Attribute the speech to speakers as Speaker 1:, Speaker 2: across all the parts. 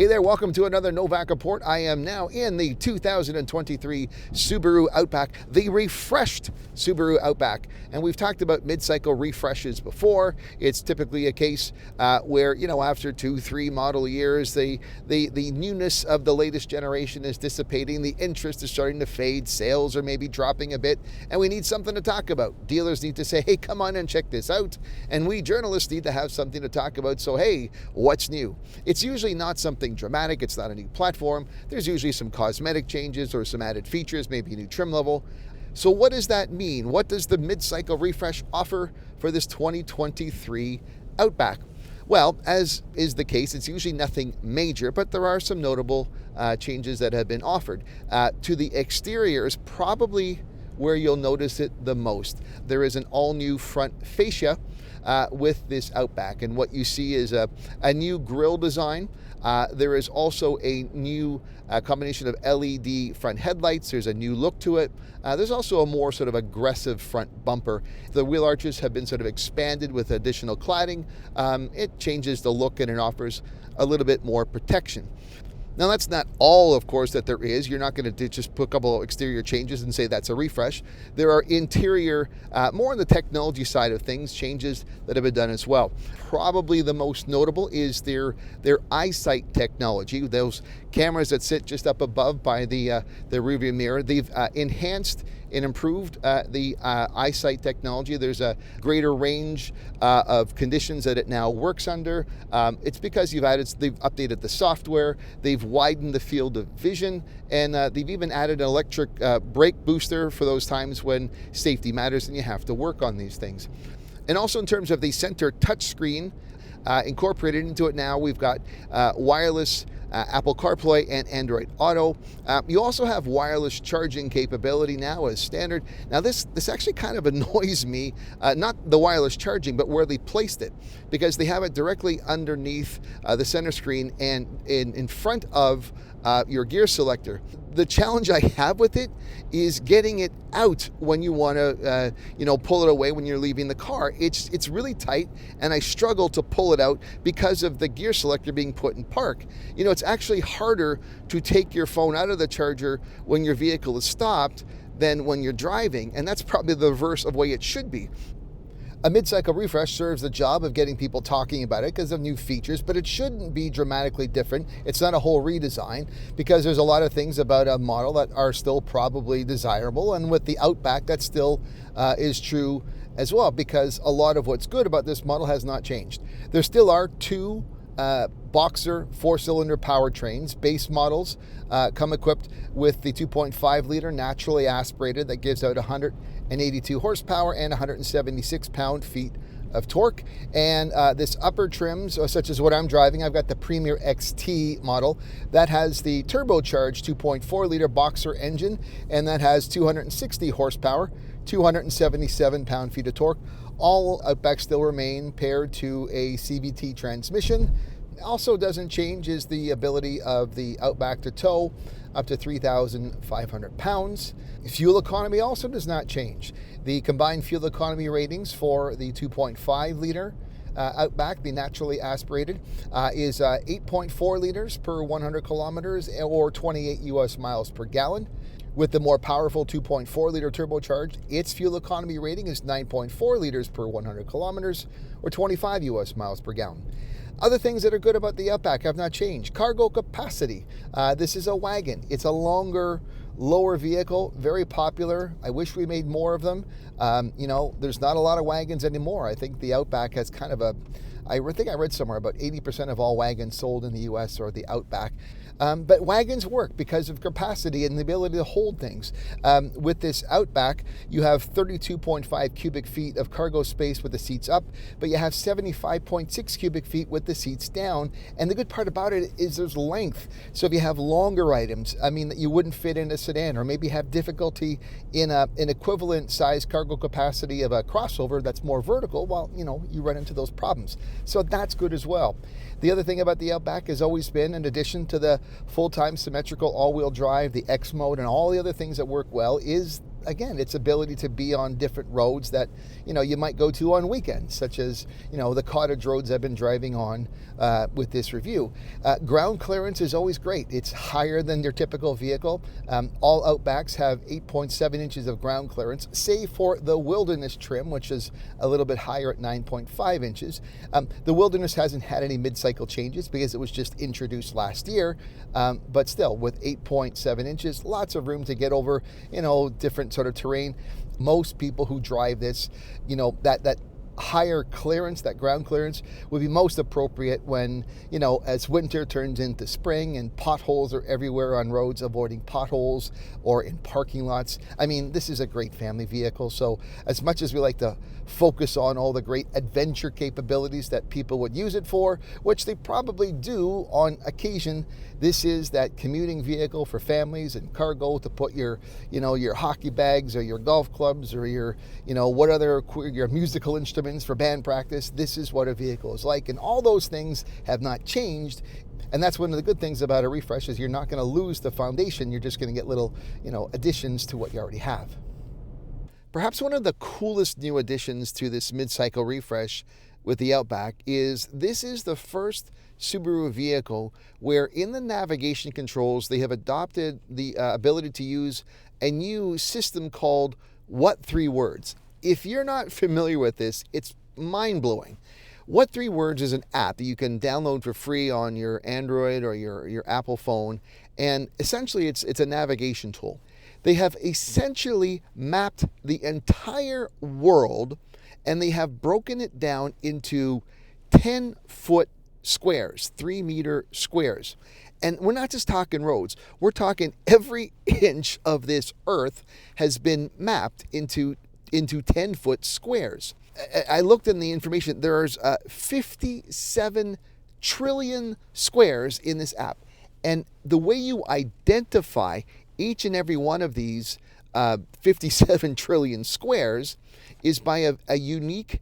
Speaker 1: Hey there, welcome to another Novak Report. I am now in the 2023 Subaru Outback, the refreshed Subaru Outback. And we've talked about mid-cycle refreshes before. It's typically a case where, after 2-3 model years, the newness of the latest generation is dissipating. The interest is starting to fade. Sales are maybe dropping a bit. And we need something to talk about. Dealers need to say, hey, come on and check this out. And we journalists need to have something to talk about. So, hey, what's new? It's usually not something dramatic. It's not a new platform. There's usually some cosmetic changes or some added features, maybe a new trim level. So what does that mean? What does the mid-cycle refresh offer for this 2023 Outback? Well, as is the case, it's usually nothing major, but there are some notable changes that have been offered. To the exterior is probably where you'll notice it the most. There is an all-new front fascia with this Outback, and what you see is a new grille design. There is also a new combination of LED front headlights. There's a new look to it. There's also a more sort of aggressive front bumper. The wheel arches have been sort of expanded with additional cladding. It changes the look and it offers a little bit more protection. Now, that's not all, of course, that there is. You're not going to just put a couple of exterior changes and say that's a refresh. There are interior, more on the technology side of things, changes that have been done as well. Probably the most notable is their eyesight technology. Those cameras that sit just up above by the rearview mirror. They've enhanced and improved the eyesight technology. There's a greater range of conditions that it now works under. It's because they've updated the software, they've widened the field of vision, and they've even added an electric brake booster for those times when safety matters and you have to work on these things. And also in terms of the center touchscreen, incorporated into it now, we've got wireless Apple CarPlay and Android Auto. You also have wireless charging capability now as standard. Now this actually kind of annoys me, not the wireless charging, but where they placed it, because they have it directly underneath the center screen and in front of your gear selector. The challenge I have with it is getting it out when you want to, pull it away when you're leaving the car. It's really tight, and I struggle to pull it out because of the gear selector being put in park. It's actually harder to take your phone out of the charger when your vehicle is stopped than when you're driving, and that's probably the reverse of the way it should be. A mid-cycle refresh serves the job of getting people talking about it because of new features, but it shouldn't be dramatically different. It's not a whole redesign because there's a lot of things about a model that are still probably desirable, and with the Outback, that still is true as well, because a lot of what's good about this model has not changed. There still are two Boxer 4-cylinder powertrains. Base models come equipped with the 2.5 liter naturally aspirated that gives out 182 horsepower and 176 pound-feet of torque. And this upper trims, such as what I'm driving, I've got the Premier XT model that has the turbocharged 2.4 liter Boxer engine, and that has 260 horsepower, 277 pound-feet of torque. All Outbacks still remain paired to a CVT transmission. Also doesn't change is the ability of the Outback to tow up to 3,500 pounds. Fuel economy also does not change. The combined fuel economy ratings for the 2.5 liter Outback, the naturally aspirated, is 8.4 liters per 100 kilometers or 28 US miles per gallon. With the more powerful 2.4 liter turbocharged, its fuel economy rating is 9.4 liters per 100 kilometers or 25 US miles per gallon. Other things that are good about the Outback have not changed. Cargo capacity. This is a wagon. It's a longer, lower vehicle, very popular. I wish we made more of them. There's not a lot of wagons anymore. I think the Outback has kind of I think I read somewhere about 80% of all wagons sold in the US are the Outback. But wagons work because of capacity and the ability to hold things. With this Outback, you have 32.5 cubic feet of cargo space with the seats up, but you have 75.6 cubic feet with the seats down. And the good part about it is there's length. So if you have longer items, that you wouldn't fit in a sedan, or maybe have difficulty in an equivalent size cargo capacity of a crossover that's more vertical, well, you run into those problems. So that's good as well. The other thing about the Outback has always been, in addition to the full-time symmetrical all-wheel drive, the X mode, and all the other things that work well, is again, its ability to be on different roads that, you might go to on weekends, such as, the cottage roads I've been driving on with this review. Ground clearance is always great. It's higher than their typical vehicle. All Outbacks have 8.7 inches of ground clearance, save for the Wilderness trim, which is a little bit higher at 9.5 inches. The Wilderness hasn't had any mid-cycle changes because it was just introduced last year, but still, with 8.7 inches, lots of room to get over, different sort of terrain. Most people who drive this, that higher clearance, that ground clearance, would be most appropriate when, as winter turns into spring and potholes are everywhere on roads, avoiding potholes, or in parking lots. I mean, this is a great family vehicle. So as much as we like to focus on all the great adventure capabilities that people would use it for, which they probably do on occasion, this is that commuting vehicle for families and cargo to put your hockey bags or your golf clubs or your musical instruments for band practice. This is what a vehicle is like, and all those things have not changed. And that's one of the good things about a refresh, is you're not going to lose the foundation. You're just going to get little, additions to what you already have. Perhaps one of the coolest new additions to this mid-cycle refresh with the Outback is this is the first Subaru vehicle where in the navigation controls they have adopted the ability to use a new system called What Three Words. If you're not familiar with this, it's mind-blowing. What Three Words is an app that you can download for free on your Android or your Apple phone, and essentially it's a navigation tool. They have essentially mapped the entire world, and they have broken it down into 10-foot squares, 3-meter squares. And we're not just talking roads. We're talking every inch of this earth has been mapped into 10-foot squares. I looked in the information. There's 57 trillion squares in this app. And the way you identify each and every one of these 57 trillion squares is by a unique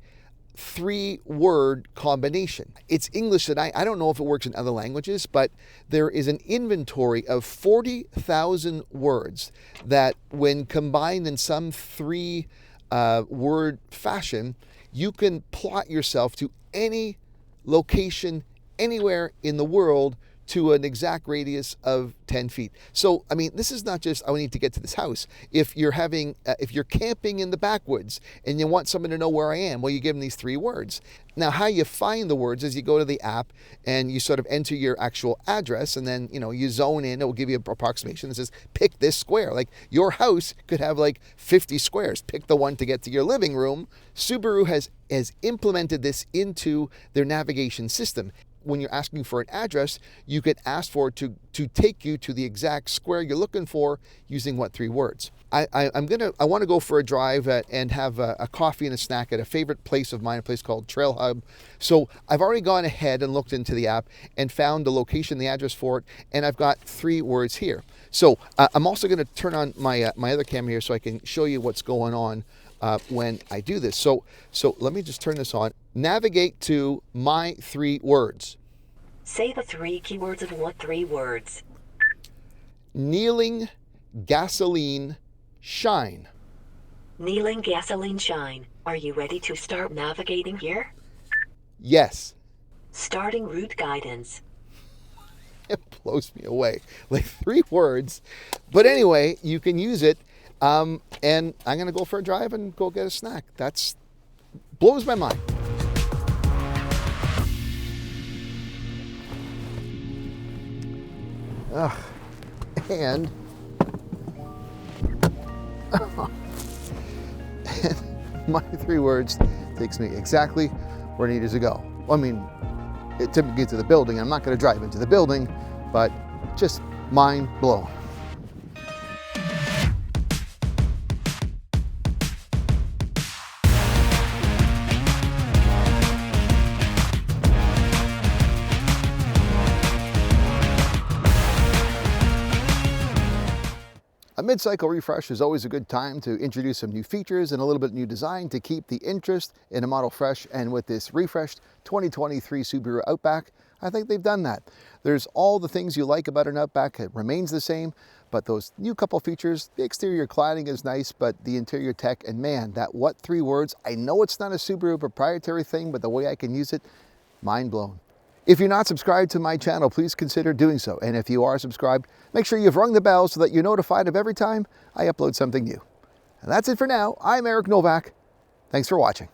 Speaker 1: 3-word combination. It's English, and I don't know if it works in other languages, but there is an inventory of 40,000 words that, when combined in some 3-word fashion, you can plot yourself to any location anywhere in the world to an exact radius of 10 feet. So, I mean, this is not just, I need to get to this house. If you're camping in the backwoods and you want someone to know where I am, well, you give them these 3 words. Now, how you find the words is you go to the app and you sort of enter your actual address, and then, you zone in. It will give you an approximation that says, pick this square. Like, your house could have like 50 squares. Pick the one to get to your living room. Subaru has implemented this into their navigation system. When you're asking for an address, you could ask for it to take you to the exact square you're looking for using What Three Words. I want to go for a drive and have a coffee and a snack at a favorite place of mine, a place called Trail Hub. So I've already gone ahead and looked into the app and found the location, the address for it, and I've got 3 words here. So I'm also going to turn on my other camera here so I can show you what's going on when I do this. So let me just turn this on. Navigate to my 3 words.
Speaker 2: Say the 3 keywords of What Three Words.
Speaker 1: Kneeling, gasoline, shine.
Speaker 2: Kneeling, gasoline, shine. Are you ready to start navigating here?
Speaker 1: Yes.
Speaker 2: Starting route guidance.
Speaker 1: It blows me away. Like 3 words. But anyway, you can use it. And I'm going to go for a drive and go get a snack. That's blows my mind. And my 3 words takes me exactly where it needs to go. Well, I mean, it took me to get to the building. I'm not going to drive into the building, but just mind blown. A mid-cycle refresh is always a good time to introduce some new features and a little bit of new design to keep the interest in a model fresh. And with this refreshed 2023 Subaru Outback, I think they've done that. There's all the things you like about an Outback. It remains the same, But those new couple features, the exterior cladding is nice, but the interior tech, and man, that what 3 words, I know it's not a Subaru proprietary thing, but the way I can use it, mind blown. If you're not subscribed to my channel, please consider doing so. And if you are subscribed, make sure you've rung the bell so that you're notified of every time I upload something new. And that's it for now. I'm Eric Novak. Thanks for watching.